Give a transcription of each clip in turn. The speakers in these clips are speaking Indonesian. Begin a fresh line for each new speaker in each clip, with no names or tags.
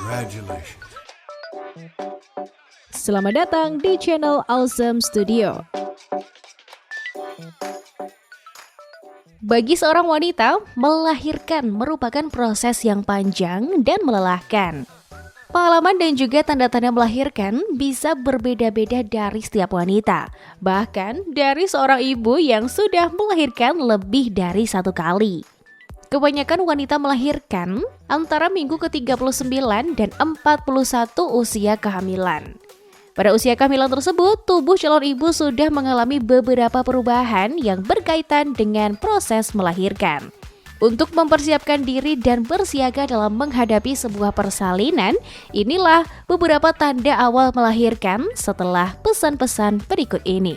Congratulations.
Selamat datang di channel Awesome Studio. Bagi seorang wanita, melahirkan merupakan proses yang panjang dan melelahkan. Pengalaman dan juga tanda-tanda melahirkan bisa berbeda-beda dari setiap wanita. Bahkan dari seorang ibu yang sudah melahirkan lebih dari satu kali. Kebanyakan wanita melahirkan antara minggu ke-39 dan 41 usia kehamilan. Pada usia kehamilan tersebut, tubuh calon ibu sudah mengalami beberapa perubahan yang berkaitan dengan proses melahirkan. Untuk mempersiapkan diri dan bersiaga dalam menghadapi sebuah persalinan, inilah beberapa tanda awal melahirkan setelah pesan-pesan berikut ini.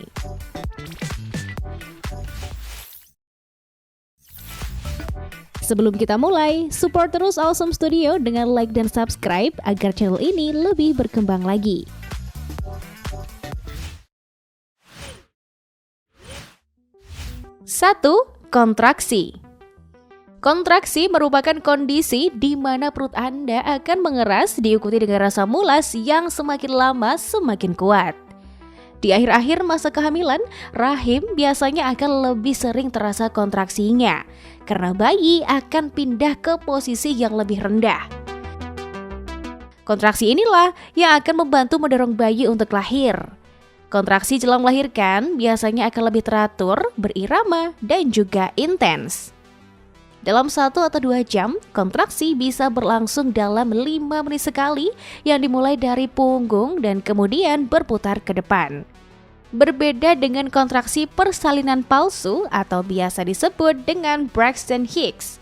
Sebelum kita mulai, support terus Awesome Studio dengan like dan subscribe agar channel ini lebih berkembang lagi. 1. Kontraksi. Kontraksi merupakan kondisi di mana perut Anda akan mengeras diikuti dengan rasa mulas yang semakin lama semakin kuat. Di akhir-akhir masa kehamilan, rahim biasanya akan lebih sering terasa kontraksinya karena bayi akan pindah ke posisi yang lebih rendah. Kontraksi inilah yang akan membantu mendorong bayi untuk lahir. Kontraksi jelang melahirkan biasanya akan lebih teratur, berirama, dan juga intens. Dalam 1 atau 2 jam, kontraksi bisa berlangsung dalam 5 menit sekali yang dimulai dari punggung dan kemudian berputar ke depan. Berbeda dengan kontraksi persalinan palsu atau biasa disebut dengan Braxton Hicks.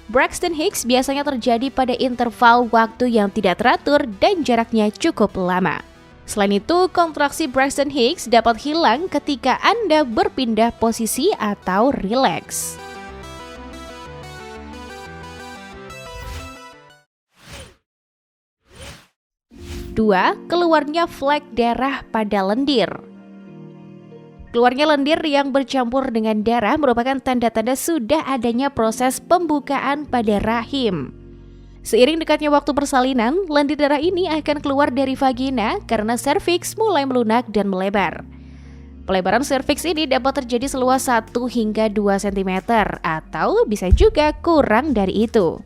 Braxton Hicks biasanya terjadi pada interval waktu yang tidak teratur dan jaraknya cukup lama. Selain itu, kontraksi Braxton Hicks dapat hilang ketika Anda berpindah posisi atau rileks. 2. Keluarnya flek darah pada lendir. Keluarnya lendir yang bercampur dengan darah merupakan tanda-tanda sudah adanya proses pembukaan pada rahim. Seiring dekatnya waktu persalinan, lendir darah ini akan keluar dari vagina karena serviks mulai melunak dan melebar. Pelebaran serviks ini dapat terjadi seluas 1 hingga 2 cm atau bisa juga kurang dari itu.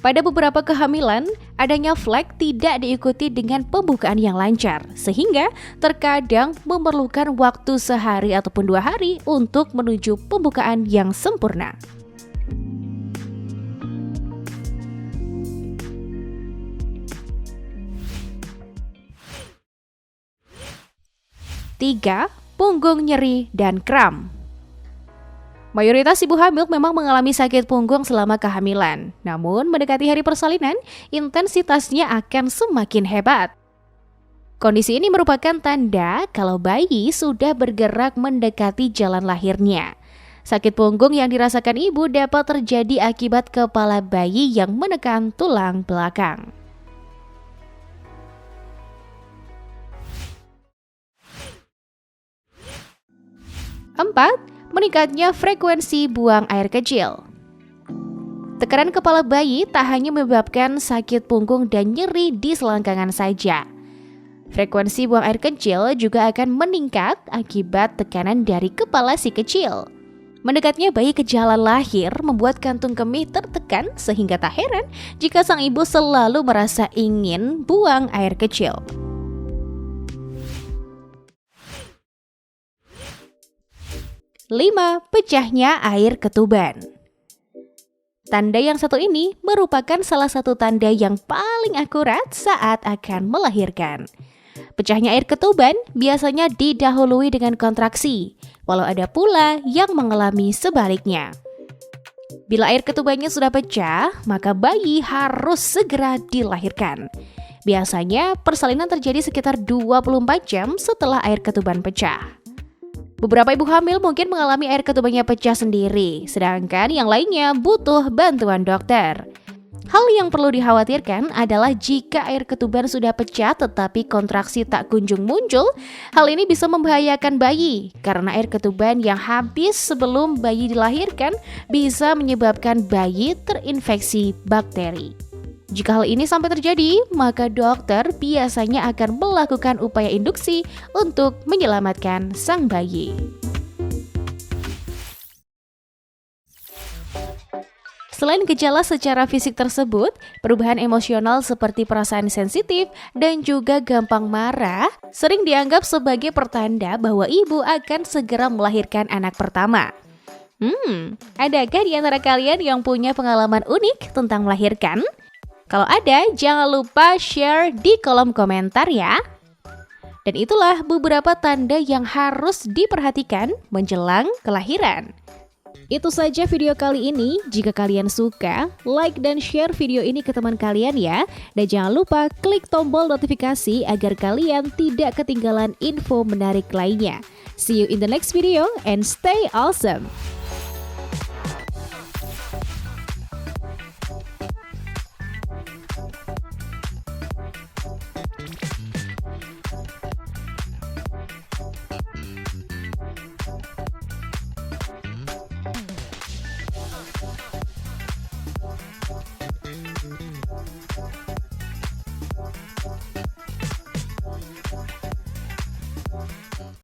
Pada beberapa kehamilan, adanya flek tidak diikuti dengan pembukaan yang lancar, sehingga terkadang memerlukan waktu sehari ataupun 2 hari untuk menuju pembukaan yang sempurna. Tiga, punggung nyeri dan kram. Mayoritas ibu hamil memang mengalami sakit punggung selama kehamilan. Namun, mendekati hari persalinan, intensitasnya akan semakin hebat. Kondisi ini merupakan tanda kalau bayi sudah bergerak mendekati jalan lahirnya. Sakit punggung yang dirasakan ibu dapat terjadi akibat kepala bayi yang menekan tulang belakang. 4. Meningkatnya frekuensi buang air kecil. Tekanan kepala bayi tak hanya menyebabkan sakit punggung dan nyeri di selangkangan saja. Frekuensi buang air kecil juga akan meningkat akibat tekanan dari kepala si kecil. Mendekatnya bayi ke jalan lahir membuat kantung kemih tertekan sehingga tak heran jika sang ibu selalu merasa ingin buang air kecil. 5. Pecahnya air ketuban. Tanda yang satu ini merupakan salah satu tanda yang paling akurat saat akan melahirkan. Pecahnya air ketuban biasanya didahului dengan kontraksi, walau ada pula yang mengalami sebaliknya. Bila air ketubannya sudah pecah, maka bayi harus segera dilahirkan. Biasanya persalinan terjadi sekitar 24 jam setelah air ketuban pecah. Beberapa ibu hamil mungkin mengalami air ketubannya pecah sendiri, sedangkan yang lainnya butuh bantuan dokter. Hal yang perlu dikhawatirkan adalah jika air ketuban sudah pecah tetapi kontraksi tak kunjung muncul, hal ini bisa membahayakan bayi karena air ketuban yang habis sebelum bayi dilahirkan bisa menyebabkan bayi terinfeksi bakteri. Jika hal ini sampai terjadi, maka dokter biasanya akan melakukan upaya induksi untuk menyelamatkan sang bayi. Selain gejala secara fisik tersebut, perubahan emosional seperti perasaan sensitif dan juga gampang marah sering dianggap sebagai pertanda bahwa ibu akan segera melahirkan anak pertama. Adakah di antara kalian yang punya pengalaman unik tentang melahirkan? Kalau ada, jangan lupa share di kolom komentar ya. Dan itulah beberapa tanda yang harus diperhatikan menjelang kelahiran. Itu saja video kali ini. Jika kalian suka, like dan share video ini ke teman kalian ya. Dan jangan lupa klik tombol notifikasi agar kalian tidak ketinggalan info menarik lainnya. See you in the next video and stay awesome!